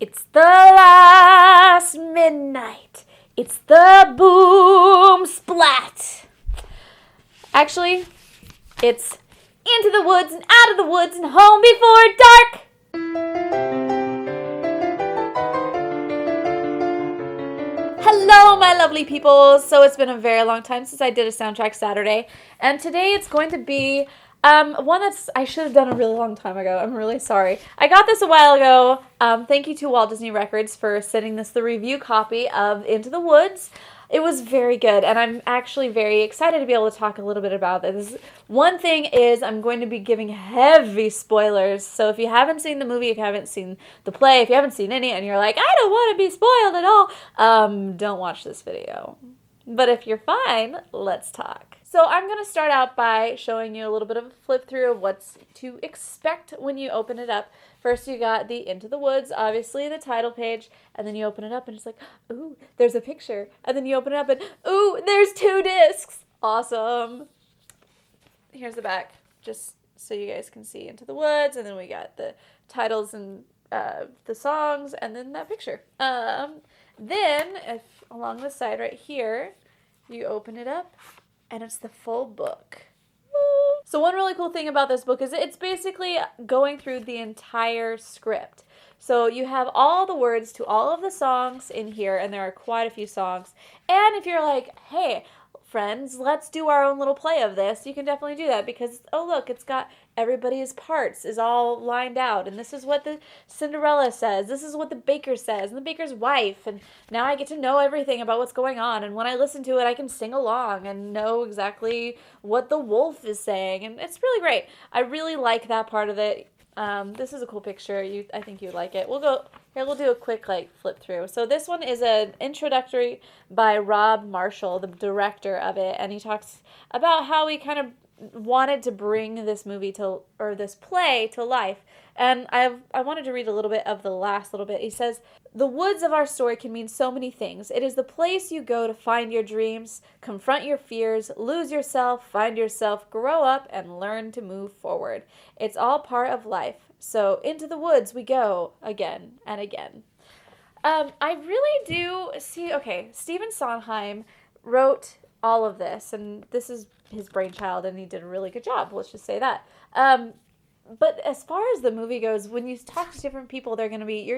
It's the last midnight. It's the boom splat. Actually, it's into the woods and out of the woods and home before dark. Hello, my lovely people. So it's been a very long time since I did a soundtrack Saturday, and today it's going to be one that's I should have done a really long time ago. I'm really sorry. I got this a while ago. Thank you to Walt Disney Records for sending this the review copy of Into the Woods. It was very good, and I'm actually very excited to be able to talk a little bit about this. One thing is I'm going to be giving heavy spoilers, so if you haven't seen the movie, if you haven't seen the play, if you haven't seen any, and you're like, I don't want to be spoiled at all, don't watch this video. But if you're fine, let's talk. So I'm going to start out by showing you a little bit of a flip through of what's to expect when you open it up. First you got the Into the Woods, obviously the title page, and then you open it up and it's like, ooh, there's a picture. And then you open it up and, ooh, there's 2 discs. Awesome. Here's the back, just so you guys can see Into the Woods, and then we got the titles and the songs, and then that picture. Then, if along the side right here, you open it up, and it's the full book. So one really cool thing about this book is it's basically going through the entire script. So you have all the words to all of the songs in here, and there are quite a few songs. And if you're like, hey, friends, let's do our own little play of this, you can definitely do that because, oh, look, it's got everybody's parts is all lined out, and this is what the Cinderella says, this is what the baker says, and the baker's wife, and now I get to know everything about what's going on, and when I listen to it, I can sing along and know exactly what the wolf is saying, and it's really great. I really like that part of it. This is a cool picture. I think you'd like it. We'll do a quick flip through. So this one is an introductory by Rob Marshall, the director of it, and he talks about how he kind of wanted to bring this this play to life. And I wanted to read a little bit of the last little bit. He says, "The woods of our story can mean so many things. It is the place you go to find your dreams, confront your fears, lose yourself, find yourself, grow up, and learn to move forward. It's all part of life. So into the woods we go again and again." I really do see, okay, Stephen Sondheim wrote all of this, and this is his brainchild, and he did a really good job. Let's just say that. But as far as the movie goes, when you talk to different people, you're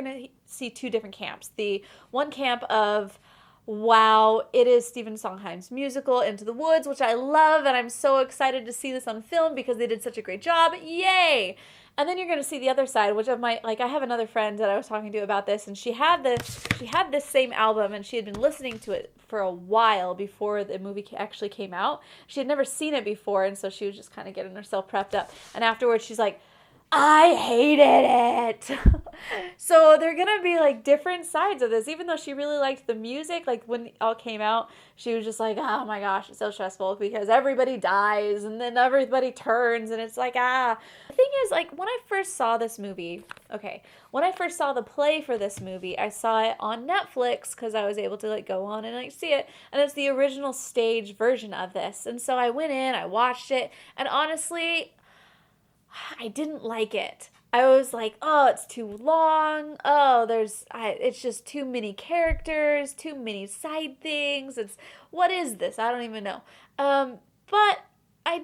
going to see 2 different camps. The one camp of, wow, it is Stephen Sondheim's musical, Into the Woods, which I love, and I'm so excited to see this on film because they did such a great job. Yay! And then you're going to see the other side, which I have another friend that I was talking to about this, and she had this same album, and she had been listening to it for a while before the movie actually came out. She had never seen it before, and so she was just kind of getting herself prepped up. And afterwards, she's like, I hated it. So they're going to be different sides of this. Even though she really liked the music, when it all came out, she was just like, oh my gosh, it's so stressful because everybody dies and then everybody turns and it's like, ah. The thing is, when I first saw this movie, when I first saw the play for this movie, I saw it on Netflix because I was able to go on and see it. And it's the original stage version of this. And so I went in, I watched it, and honestly, I didn't like it. I was like, oh, it's too long. Oh, it's just too many characters, too many side things. What is this? I don't even know. But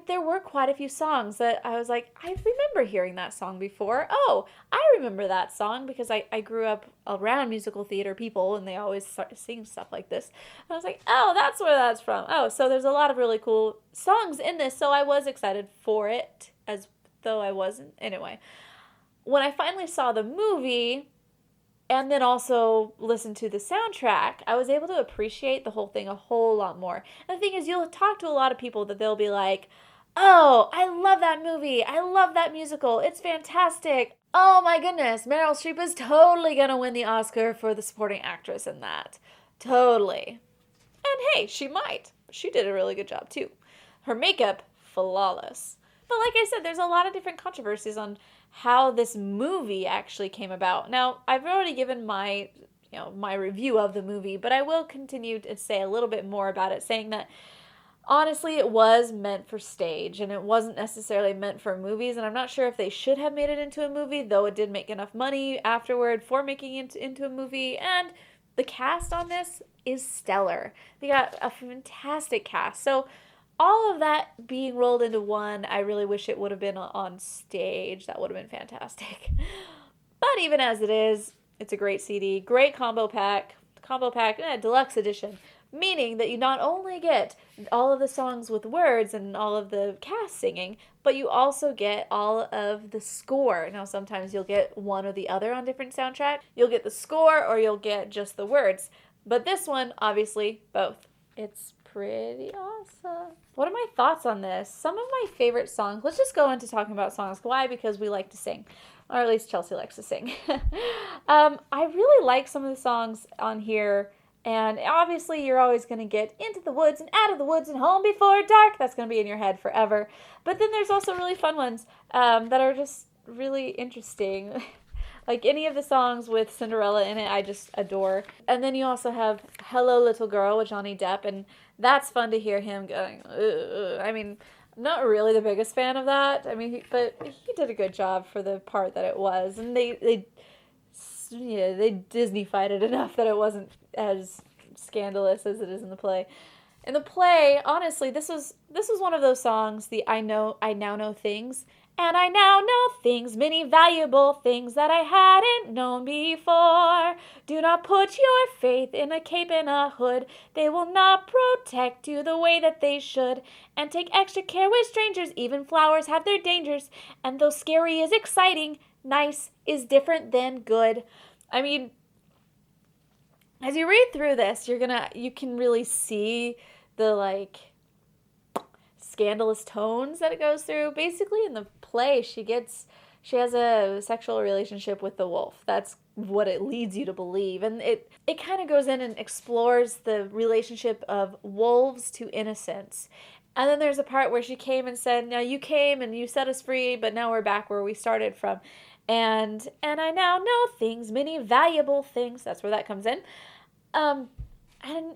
there were quite a few songs that I was like, I remember hearing that song before. Oh, I remember that song because I grew up around musical theater people and they always start sing stuff like this. And I was like, oh, that's where that's from. Oh, so there's a lot of really cool songs in this. So I was excited for it, as though I wasn't. Anyway, when I finally saw the movie and then also listened to the soundtrack, I was able to appreciate the whole thing a whole lot more. And the thing is, you'll talk to a lot of people that they'll be like, oh, I love that movie. I love that musical. It's fantastic. Oh my goodness, Meryl Streep is totally going to win the Oscar for the supporting actress in that. Totally. And hey, she might. She did a really good job too. Her makeup, flawless. But like I said, there's a lot of different controversies on how this movie actually came about. Now, I've already given my review of the movie, but I will continue to say a little bit more about it, saying that Honestly, it was meant for stage and it wasn't necessarily meant for movies. And I'm not sure if they should have made it into a movie, though it did make enough money afterward for making it into a movie. And the cast on this is stellar. They got a fantastic cast. So, all of that being rolled into one, I really wish it would have been on stage. That would have been fantastic. But even as it is, it's a great CD, great combo pack, deluxe edition, meaning that you not only get all of the songs with words and all of the cast singing, but you also get all of the score. Now, sometimes you'll get one or the other on different soundtracks. You'll get the score or you'll get just the words. But this one, obviously, both. It's pretty awesome. What are my thoughts on this? Some of my favorite songs. Let's just go into talking about songs. Why? Because we like to sing. Or at least Chelsea likes to sing. I really like some of the songs on here. And obviously, you're always going to get Into the Woods and Out of the Woods and Home Before Dark. That's going to be in your head forever. But then there's also really fun ones that are just really interesting. Like any of the songs with Cinderella in it, I just adore. And then you also have Hello Little Girl with Johnny Depp, and that's fun to hear him going, ugh. I mean, I'm not really the biggest fan of that. I mean, but he did a good job for the part that it was. And they Disney-fied it enough that it wasn't as scandalous as it is in the play. In the play, honestly, this was one of those songs, the I now know things. And I now know things, many valuable things that I hadn't known before. Do not put your faith in a cape and a hood. They will not protect you the way that they should. And take extra care with strangers. Even flowers have their dangers. And though scary is exciting, nice is different than good. I mean, as you read through this, you can really see the scandalous tones that it goes through. Basically, in the play, she has a sexual relationship with the wolf. That's what it leads you to believe. And it kind of goes in and explores the relationship of wolves to innocence. And then there's a part where she came and said, now you came and you set us free, but now we're back where we started from. And I now know things, many valuable things. That's where that comes in. And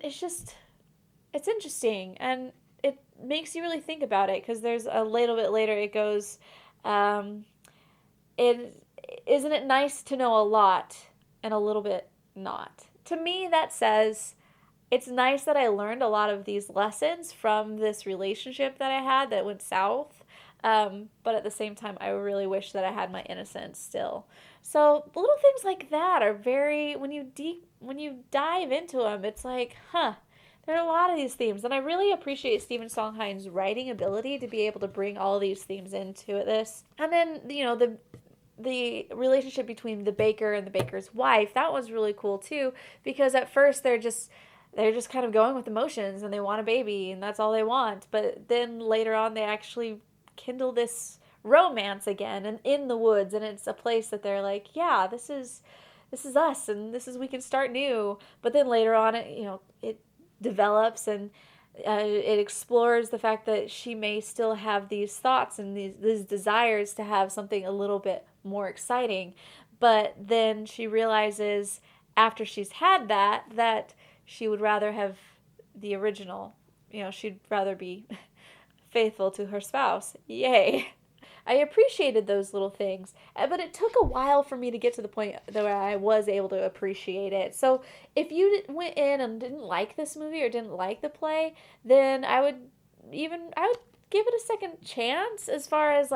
it's interesting. And it makes you really think about it, because there's a little bit later it goes, isn't it nice to know a lot and a little bit not? To me, that says it's nice that I learned a lot of these lessons from this relationship that I had that went south. But at the same time, I really wish that I had my innocence still. So little things like that are very, when you dive into them, it's like, there are a lot of these themes, and I really appreciate Stephen Sondheim's writing ability to be able to bring all these themes into this. And then, the relationship between the baker and the baker's wife, that was really cool too, because at first they're just kind of going with emotions and they want a baby and that's all they want. But then later on they actually kindle this romance again and in the woods, and it's a place that they're like, yeah, this is us, and we can start new. But then later on it develops, and it explores the fact that she may still have these thoughts and these desires to have something a little bit more exciting. But then she realizes after she's had that she would rather have the original. She'd rather be faithful to her spouse. Yay. I appreciated those little things, but it took a while for me to get to the point where I was able to appreciate it. So if you went in and didn't like this movie or didn't like the play, then I would give it a second chance, as far as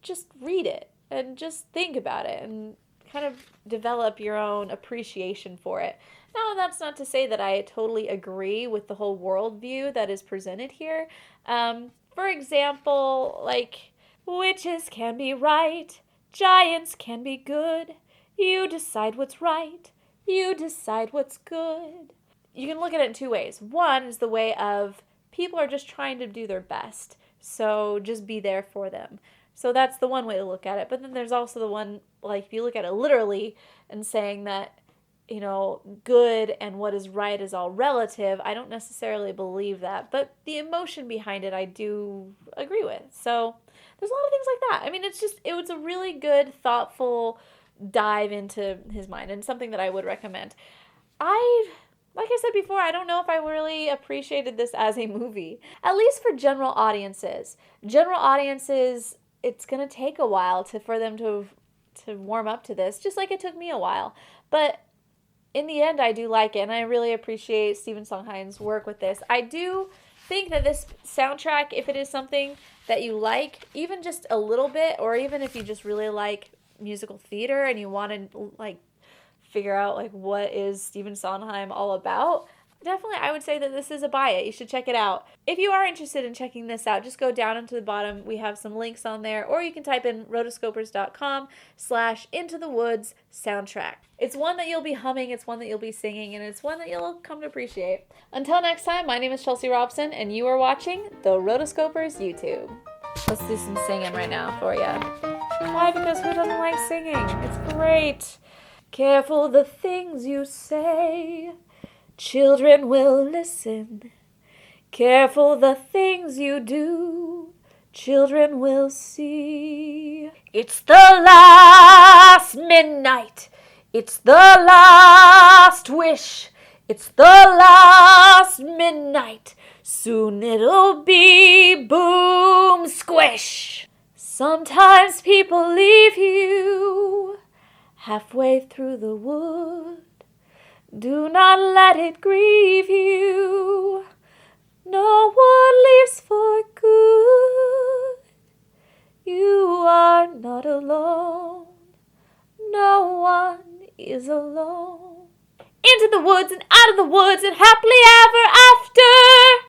just read it and just think about it and kind of develop your own appreciation for it. Now, that's not to say that I totally agree with the whole worldview that is presented here. For example, witches can be right, giants can be good. You decide what's right, you decide what's good. You can look at it in two ways. One is the way of people are just trying to do their best, so just be there for them. So that's the one way to look at it. But then there's also the one, if you look at it literally and saying that, good and what is right is all relative. I don't necessarily believe that, but the emotion behind it I do agree with. So there's a lot of things like that. I mean, it was a really good, thoughtful dive into his mind, and something that I would recommend. I like I said before, I don't know if I really appreciated this as a movie. At least for general audiences. General audiences, it's going to take a while for them to warm up to this, just like it took me a while. But in the end, I do like it, and I really appreciate Stephen Sondheim's work with this. I do think that this soundtrack, if it is something that you like, even just a little bit, or even if you just really like musical theater and you want to like figure out like what is Stephen Sondheim all about, definitely I would say that this is a buy it. You should check it out. If you are interested in checking this out, just go down into the bottom. We have some links on there, or you can type in rotoscopers.com/Into the Woods soundtrack. It's one that you'll be humming, it's one that you'll be singing, and it's one that you'll come to appreciate. Until next time, my name is Chelsea Robson, and you are watching the Rotoscopers YouTube. Let's do some singing right now for you. Why? Because who doesn't like singing? It's great. Careful the things you say, children will listen. Careful the things you do, children will see. It's the last midnight. It's the last wish. It's the last midnight. Soon it'll be boom squish. Sometimes people leave you halfway through the wood. Do not let it grieve you. No one leaves for good. You are not alone. No one is alone. Into the woods and out of the woods and happily ever after.